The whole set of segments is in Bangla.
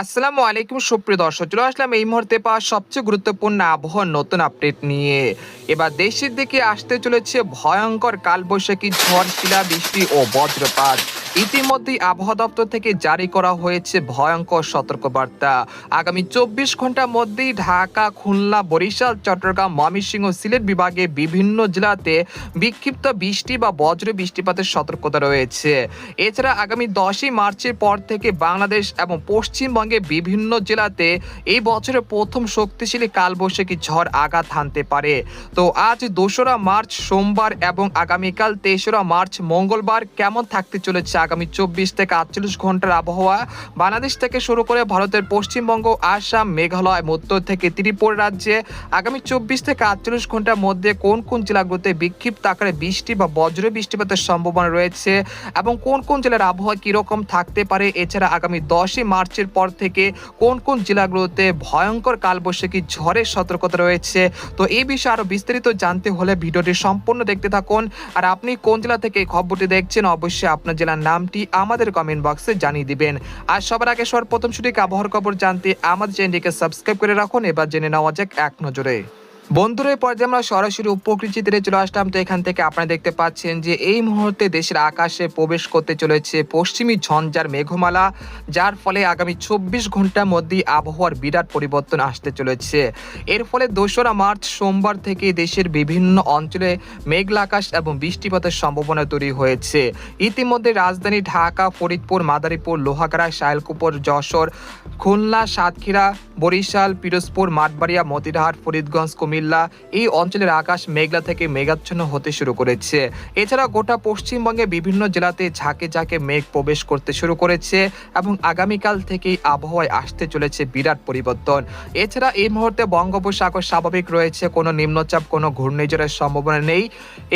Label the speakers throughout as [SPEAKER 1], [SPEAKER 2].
[SPEAKER 1] আসসালামু আলাইকুম সুপ্রিয় দর্শক, চলে আসলাম এই মুহূর্তে পাওয়া সবচেয়ে গুরুত্বপূর্ণ আবহাওয়ার নতুন আপডেট নিয়ে। এবার দেশের দিকে আসতে চলেছে ভয়ঙ্কর কালবৈশাখী ঝড়, শিলাবৃষ্টি ও বজ্রপাত। ইতিমধ্যেই আবহাওয়া দপ্তর থেকে জারি করা হয়েছে ভয়ঙ্কর সতর্কবার্তা। আগামী ২৪ ঘন্টার মধ্যেই ঢাকা, খুলনা, বরিশাল, চট্টগ্রাম, ময়মনসিংহ, সিলেট বিভাগে বিভিন্ন জেলাতে বিক্ষিপ্ত বৃষ্টি বা বজ্র বৃষ্টিপাতের সতর্কতা রয়েছে। এছাড়া আগামী ১০ই মার্চের পর থেকে বাংলাদেশ এবং পশ্চিমবঙ্গে বিভিন্ন জেলাতে এই বছরের প্রথম শক্তিশালী কালবৈশাখী ঝড় আঘাত হানতে পারে। তো আজ ২রা মার্চ সোমবার এবং আগামীকাল ৩রা মার্চ মঙ্গলবার কেমন থাকতে চলেছে আগামী ২৪ থেকে ৪৮ ঘন্টার আবহাওয়া? বাংলাদেশ থেকে শুরু করে ভারতের পশ্চিমবঙ্গ, আসাম, মেঘালয়, উত্তর থেকে ত্রিপুরা রাজ্যে আগামী ২৪ থেকে ৪৮ ঘন্টার মধ্যে কোন কোন জেলাগুলোতে বিক্ষিপ্ত আকারে বৃষ্টি বা বজ্র বৃষ্টিপাতের সম্ভাবনা রয়েছে এবং কোন কোন জেলার আবহাওয়া কিরকম থাকতে পারে। এছাড়া আগামী ১০ই মার্চের পর থেকে কোন কোন জেলাগুলোতে ভয়ঙ্কর কালবৈশাখী ঝড়ের সতর্কতা রয়েছে। তো এই বিষয়ে আরো বিস্তারিত জানতে হলে ভিডিওটি সম্পূর্ণ দেখতে থাকুন। আর আপনি কোন জেলা থেকে এই খবরটি দেখছেন অবশ্যই আপনার জেলার নামটি আমাদের কমেন্ট বক্সে জানিয়ে দিবেন। আর সবার আগে সর্বপ্রথম সঠিক আবহাওয়ার খবর জানতে আমাদের চ্যানেলটিকে সাবস্ক্রাইব করে রাখুন। এবার জেনে নেওয়া যাক এক নজরে। বন্ধুরা, এই পর্যায়ে আমরা সরাসরি উপকৃতিতে চলে আসলাম। তো এখান থেকে আপনারা দেখতে পাচ্ছেন যে এই মুহূর্তে দেশের আকাশে প্রবেশ করতে চলেছে পশ্চিমী ঝঞ্ঝার মেঘমালা, যার ফলে আগামী ২৪ ঘন্টার মধ্যেই আবহাওয়ার বিরাট পরিবর্তন আসতে চলেছে। এর ফলে ২রা মার্চ সোমবার থেকে দেশের বিভিন্ন অঞ্চলে মেঘলা আকাশ এবং বৃষ্টিপাতের সম্ভাবনা তৈরি হয়েছে। ইতিমধ্যে রাজধানী ঢাকা, ফরিদপুর, মাদারীপুর, লোহাগাড়া, শায়লকুপর, যশোর, খুলনা, সাতক্ষীরা, বরিশাল, পিরোজপুর, মাঠবাড়িয়া, মতিরহাট, ফরিদগঞ্জ, কুমিল্লা এই অঞ্চলের আকাশ মেঘলা থেকে মেঘাচ্ছন্ন হতে শুরু করেছে। এছাড়া গোটা পশ্চিমবঙ্গে বিভিন্ন জেলাতে ঝাঁকে ঝাঁকে মেঘ প্রবেশ করতে শুরু করেছে এবং আগামীকাল থেকেই আবহাওয়ায় আসতে চলেছে বিরাট পরিবর্তন। এছাড়া এই মুহূর্তে বঙ্গোপসাগর স্বাভাবিক রয়েছে, কোনো নিম্নচাপ, কোনো ঘূর্ণিঝড়ের সম্ভাবনা নেই।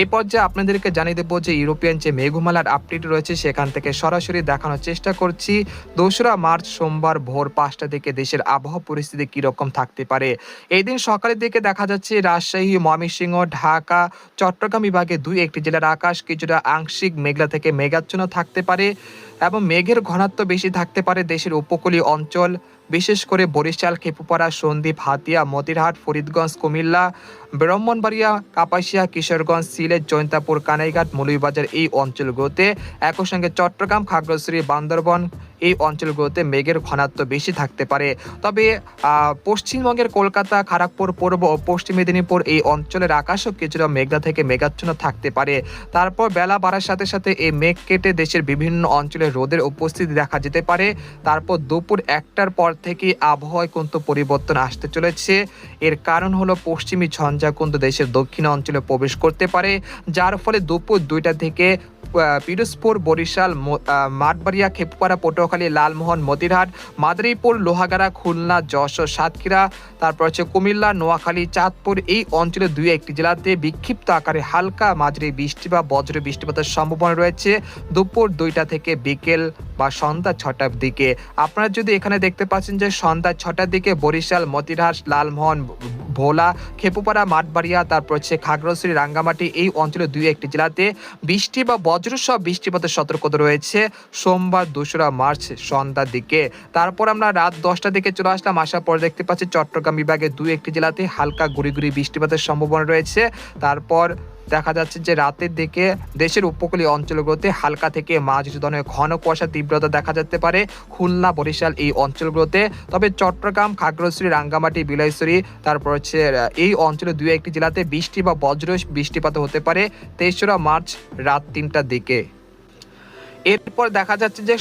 [SPEAKER 1] এই পর্যায়ে আপনাদেরকে জানিয়ে দেবো যে ইউরোপিয়ান যে মেঘমালার আপডেট রয়েছে সেখান থেকে সরাসরি দেখানোর চেষ্টা করছি। ২রা মার্চ সোমবার ভোর ৫টা থেকে দেশের আবহাওয়া পরিস্থিতি কিরকম থাকতে পারে। এই দিন সকালের দিকে দেখা যাচ্ছে রাজশাহী, ময়মনসিংহ, ঢাকা, চট্টগ্রাম বিভাগে ২-১টি জেলার আকাশ কিছুটা আংশিক মেঘলা থেকে মেঘাচ্ছন্ন থাকতে পারে এবং মেঘের ঘনত্ব বেশি থাকতে পারে দেশের উপকূলীয় অঞ্চল, বিশেষ করে বরিশাল, খেপুপাড়া, সন্দ্বীপ, হাতিয়া, মতিরহাট, ফরিদগঞ্জ, কুমিল্লা, ব্রাহ্মণবাড়িয়া, কাপাসিয়া, কিশোরগঞ্জ, সিলেট, জৈন্তাপুর, কানাইঘাট, মৌলভীবাজার এই অঞ্চলগুলোতে, একই সঙ্গে চট্টগ্রাম, খাগড়াছড়ি, বান্দরবান এই অঞ্চলগুলোতে মেঘের ঘনত্ব বেশি থাকতে পারে। তবে পশ্চিমবঙ্গের কলকাতা, খড়গপুর, পূর্ব ও পশ্চিম মেদিনীপুর এই অঞ্চলের আকাশও কিছুটা মেঘলা থেকে মেঘাচ্ছন্ন থাকতে পারে। তারপর বেলা বাড়ার সাথে সাথে এই মেঘ কেটে দেশের বিভিন্ন অঞ্চলে রোদের উপস্থিতি দেখা যেতে পারে। তারপর দুপুর ১টার পর থেকে আবহাওয়ায় কিন্তু পরিবর্তন আসতে চলেছে। এর কারণ হলো পশ্চিমী ঝঞ্ঝা কিন্তু দেশের দক্ষিণ অঞ্চলে প্রবেশ করতে পারে, যার ফলে দুপুর ২টা থেকে পিরোজপুর, বরিশাল, মাঠবাড়িয়া, খেপুপাড়া, পটুয়াখালী, লালমোহন, মতিরহাট, মাদারীপুর, লোহাগাড়া, খুলনা, যশোর, সাতক্ষীরা, তারপর হচ্ছে কুমিল্লা, নোয়াখালী, চাঁদপুর এই অঞ্চলে ২-১টি জেলাতে বিক্ষিপ্ত আকারে হালকা মাঝারি বৃষ্টি বা বজ্র বৃষ্টিপাতের সম্ভাবনা রয়েছে দুপুর ২টা থেকে বিকেল বা সন্ধ্যা ৬টার দিকে। আপনারা যদি এখানে দেখতে পাচ্ছেন যে সন্ধ্যা ৬টার দিকে বরিশাল, মতিরহাট, লালমোহন, ভোলা, খেপুপাড়া, মাঠবাড়িয়া, তারপর হচ্ছে খাগড়াছড়ি, রাঙ্গামাটি এই অঞ্চলে ২-১টি জেলাতে বৃষ্টি বা বজ্রসহ বৃষ্টিপাতের সতর্কতা রয়েছে সোমবার ২রা মার্চ সন্ধ্যার দিকে। তারপর আমরা রাত ১০টার দিকে চলে আসলাম, আসার পর দেখতে পাচ্ছি চট্টগ্রাম বিভাগের ২-১টি জেলাতে হালকা গুড়ি গুড়ি বৃষ্টিপাতের সম্ভাবনা রয়েছে। তারপর দেখা যাচ্ছে যে রাতের দিকে দেশের উপকূলীয় অঞ্চলগুলোতে হালকা থেকে মাঝারি ধরনের ঘন কুয়াশার তীব্রতা দেখা যেতে পারে খুলনা, বরিশাল এই অঞ্চলগুলোতে। তবে চট্টগ্রাম, খাগড়াছড়ি, রাঙ্গামাটি, বিলাইছড়ি, তারপর হচ্ছে এই অঞ্চলে ২-১টি জেলাতে বৃষ্টি বা বজ্র বৃষ্টিপাত হতে পারে ৩রা মার্চ রাত ৩টার দিকে। এরপর দেখা যাচ্ছে যে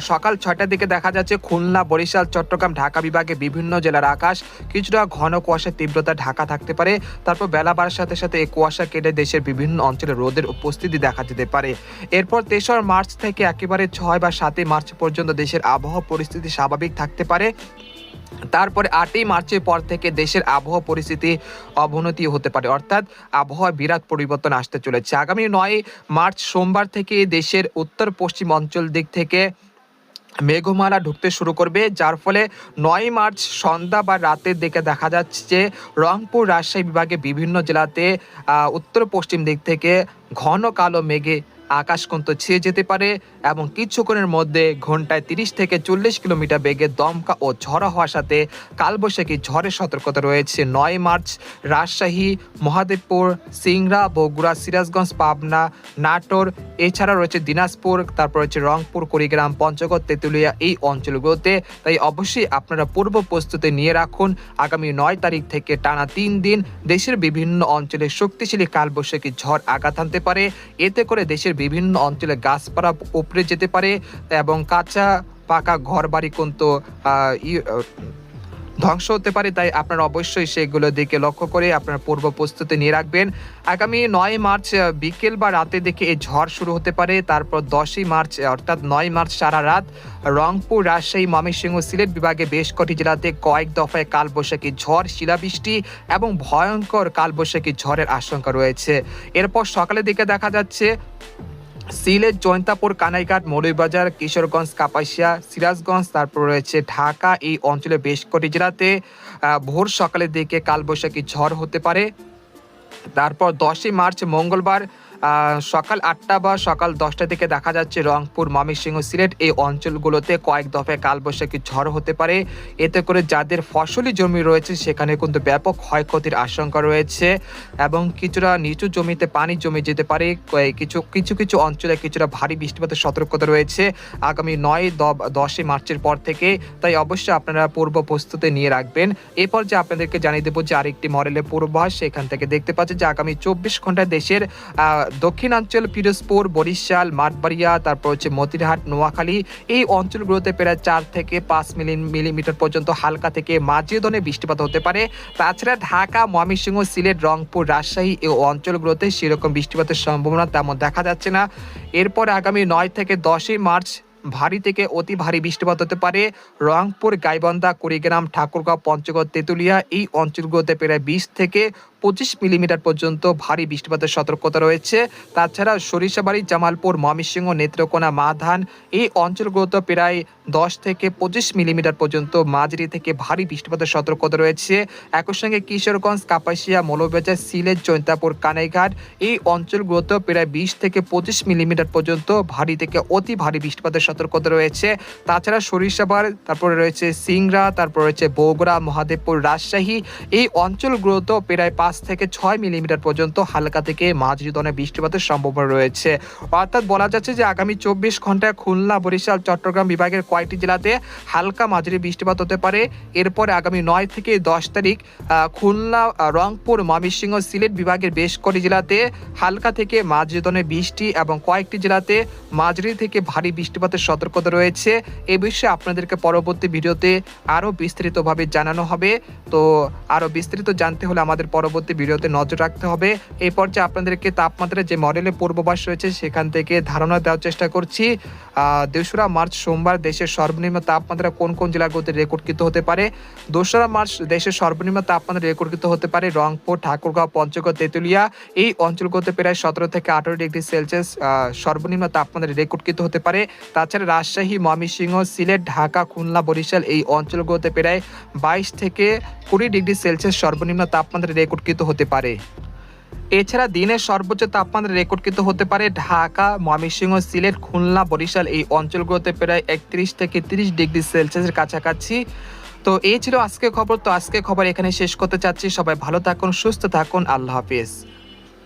[SPEAKER 1] সকাল ৬টার দিকে দেখা যাচ্ছে খুলনা, বরিশাল, চট্টগ্রাম, ঢাকা বিভাগে বিভিন্ন জেলার আকাশ কিছুটা ঘন কুয়াশার তীব্রতা ঢাকা থাকতে পারে। তারপর বেলা বাড়ার সাথে সাথে এই কুয়াশা কেটে দেশের বিভিন্ন অঞ্চলে রোদের উপস্থিতি দেখা যেতে পারে। এরপর ৩রা মার্চ থেকে একেবারে ৬ বা ৭ই মার্চ পর্যন্ত দেশের আবহাওয়া পরিস্থিতি স্বাভাবিক থাকতে পারে। তারপরে ৮ই মার্চের পর থেকে দেশের আবহাওয়া পরিস্থিতি অবনতি হতে পারে, অর্থাৎ আবহাওয়া বিরাট পরিবর্তন আসতে চলেছে। আগামী ৯ মার্চ সোমবার থেকে দেশের উত্তর পশ্চিম অঞ্চল দিক থেকে মেঘমালা ঢুকতে শুরু করবে, যার ফলে ৯ মার্চ সন্ধ্যা বা রাতের দিকে দেখা যাচ্ছে যে রংপুর, রাজশাহী বিভাগে বিভিন্ন জেলাতে উত্তর পশ্চিম দিক থেকে ঘন কালো মেঘে আকাশ কিন্তু ছেয়ে যেতে পারে এবং কিছুক্ষণের মধ্যে ঘন্টায় 30 থেকে 40 কিলোমিটার বেগে দমকা ও ঝড় হওয়ার সাথে কালবৈশাখী ঝড়ের সতর্কতা রয়েছে। 9 মার্চ রাজশাহী, মহাদেবপুর, সিংড়া, বগুড়া, সিরাজগঞ্জ, পাবনা, নাটোর, এছাড়া রয়েছে দিনাজপুর, তারপর রয়েছে রংপুর, কুড়িগ্রাম, পঞ্চগড়, তেঁতুলিয়া এই অঞ্চলগুলোতে। তাই অবশ্যই আপনারা পূর্ব প্রস্তুতি নিয়ে রাখুন। আগামী 9 তারিখ থেকে টানা 3 দিন দেশের বিভিন্ন অঞ্চলে শক্তিশালী কালবৈশাখী ঝড় আঘাত আনতে পারে। এতে করে দেশের বিভিন্ন অঞ্চলে গাছপালা উপড়ে যেতে পারে এবং কাঁচা পাকা ঘরবাড়ি কিন্তু ধ্বংস হতে পারে। তাই আপনারা অবশ্যই সেগুলোর দিকে লক্ষ্য করে আপনারা পূর্ব প্রস্তুতি নিয়ে রাখবেন। আগামী 9 মার্চ বিকেল বা রাতের দিকে এই ঝড় শুরু হতে পারে। তারপর 10ই মার্চ অর্থাৎ 9 মার্চ সারা রাত রংপুর, রাজশাহী, ময়মনসিংহ, সিলেট বিভাগে বেশ কটি জেলাতে কয়েক দফায় কালবৈশাখী ঝড়, শিলাবৃষ্টি এবং ভয়ঙ্কর কালবৈশাখী ঝড়ের আশঙ্কা রয়েছে। এরপর সকালের দিকে দেখা যাচ্ছে সিলেট, জৈন্তাপুর, কানাইঘাট, মৌলভীবাজার, কিশোরগঞ্জ, কাপাসিয়া, সিরাজগঞ্জ, তারপর রয়েছে ঢাকা এই অঞ্চলে বেশ কটি জেলাতে ভোর সকালের দিকে কালবৈশাখী ঝড় হতে পারে। তারপর 10ই মার্চ মঙ্গলবার সকাল 8টা বা সকাল 10টার দিকে দেখা যাচ্ছে রংপুর, ময়মনসিংহ, সিলেট এই অঞ্চলগুলোতে কয়েক দফায় কালবৈশাখী ঝড় হতে পারে। এতে করে যাদের ফসলি জমি রয়েছে সেখানে কিন্তু ব্যাপক ক্ষয়ক্ষতির আশঙ্কা রয়েছে এবং কিছুটা নিচু জমিতে পানি জমে যেতে পারে। কিছু অঞ্চলে কিছুটা ভারী বৃষ্টিপাতের সতর্কতা রয়েছে আগামী 9-10 মার্চের পর থেকে। তাই অবশ্যই আপনারা পূর্ব প্রস্তুতি নিয়ে রাখবেন। এরপর যে আপনাদেরকে জানিয়ে দেবো যে আরেকটি মডেলের পূর্বাভাস, সেখান থেকে দেখতে পাচ্ছেন যে আগামী 24 ঘন্টায় দেশের দক্ষিণাঞ্চল, পিরোজপুর, বরিশাল, মাঠবাড়িয়া, তারপর হচ্ছে মতিরহাট, নোয়াখালী এই অঞ্চলগুলোতে প্রায় 4 থেকে 5 মিলিমিটার পর্যন্ত হালকা থেকে মাঝারি ধরনের বৃষ্টিপাত হতে পারে। তাছাড়া ঢাকা, ময়মনসিংহ, সিলেট, রংপুর, রাজশাহী এই অঞ্চলগুলোতে সেরকম বৃষ্টিপাতের সম্ভাবনা তেমন দেখা যাচ্ছে না। এরপর আগামী 9 থেকে 10ই মার্চ ভারী থেকে অতি ভারী বৃষ্টিপাত হতে পারে রংপুর, গাইবান্ধা, কুড়িগ্রাম, ঠাকুরগাঁও, পঞ্চগড়, তেঁতুলিয়া এই অঞ্চলগুলোতে প্রায় 20 থেকে 25 মিলিমিটার পর্যন্ত ভারী বৃষ্টিপাতের সতর্কতা রয়েছে। তাছাড়া সরিষাবাড়ি, জামালপুর, ময়মনসিংহ, নেত্রকোনা, মাধান এই অঞ্চলগুলোতে প্রায় 10 থেকে 25 মিলিমিটার পর্যন্ত মাঝারি থেকে ভারী বৃষ্টিপাতের সতর্কতা রয়েছে। একই সঙ্গে কিশোরগঞ্জ, কাপাসিয়া, মৌলভীবাজার, সিলেট, জৈন্তাপুর, কানাইঘাট এই অঞ্চলগুলোতে প্রায় 20 থেকে 25 মিলিমিটার পর্যন্ত ভারী থেকে অতি ভারী বৃষ্টিপাতের সতর্কতা রয়েছে। তাছাড়া সরিষাবাড়, তারপরে রয়েছে সিংড়া, তারপর রয়েছে বগুড়া, মহাদেবপুর, রাজশাহী এই অঞ্চলগুলোতেও প্রায় 5 থেকে 6 মিলিমিটার পর্যন্ত হালকা থেকে মাঝারি ধরনের বৃষ্টিপাতের সম্ভাবনা রয়েছে। অর্থাৎ বলা যাচ্ছে যে আগামী 24 ঘন্টায় খুলনা, বরিশাল, চট্টগ্রাম বিভাগের কয়েকটি জেলাতে হালকা মাঝারি বৃষ্টিপাত হতে পারে। এরপরে আগামী 9 থেকে 10 তারিখ খুলনা, রংপুর, ময়মনসিংহ, সিলেট বিভাগের বেশ কটি জেলাতে হালকা থেকে মাঝারি ধরনের বৃষ্টি এবং কয়েকটি জেলাতে মাঝারি থেকে ভারী বৃষ্টিপাতের সতর্কতা রয়েছে। এ বিষয়ে আপনাদেরকে পরবর্তী ভিডিওতে আরও বিস্তারিতভাবে জানানো হবে। তো আরও বিস্তারিত জানতে হলে আমাদের পরবর্তী ভিডিওতে নজর রাখতে হবে। এই পর্যায়ে আপনাদেরকে তাপমাত্রা যে মডেলের পূর্বাভাস রয়েছে সেখান থেকে ধারণা দেওয়ার চেষ্টা করছি। 2রা মার্চ সোমবার দেশের সর্বনিম্ন তাপমাত্রা কোন কোন জেলাগুলোতে রেকর্ডকৃত হতে পারে। 2রা মার্চ দেশের সর্বনিম্ন তাপমাত্রা রেকর্ডকৃত হতে পারে রংপুর, ঠাকুরগাঁও, পঞ্চগড়, তেঁতুলিয়া এই অঞ্চলগুলোতে প্রায় 17 থেকে 18 ডিগ্রি সেলসিয়াস সর্বনিম্ন তাপমাত্রা রেকর্ডকৃত হতে পারে। তাছাড়া রাজশাহী, ময়মনসিংহ, সিলেট, ঢাকা, খুলনা, বরিশাল এই অঞ্চলগুলোতে প্রায় 22 থেকে 20 ডিগ্রি সেলসিয়াস সর্বনিম্ন তাপমাত্রা রেকর্ডকৃত হতে পারে। এছাড়া দিনের সর্বোচ্চ তাপমাত্রা রেকর্ডকৃত হতে পারে ঢাকা, ময়মনসিংহ, সিলেট, খুলনা, বরিশাল এই অঞ্চলগুলোতে প্রায় 31 থেকে 30 ডিগ্রি সেলসিয়াসের কাছাকাছি। তো এই ছিল আজকে খবর। তো আজকে খবর এখানে শেষ করতে চাচ্ছি। সবাই ভালো থাকুন, সুস্থ থাকুন, আল্লাহ হাফিজ।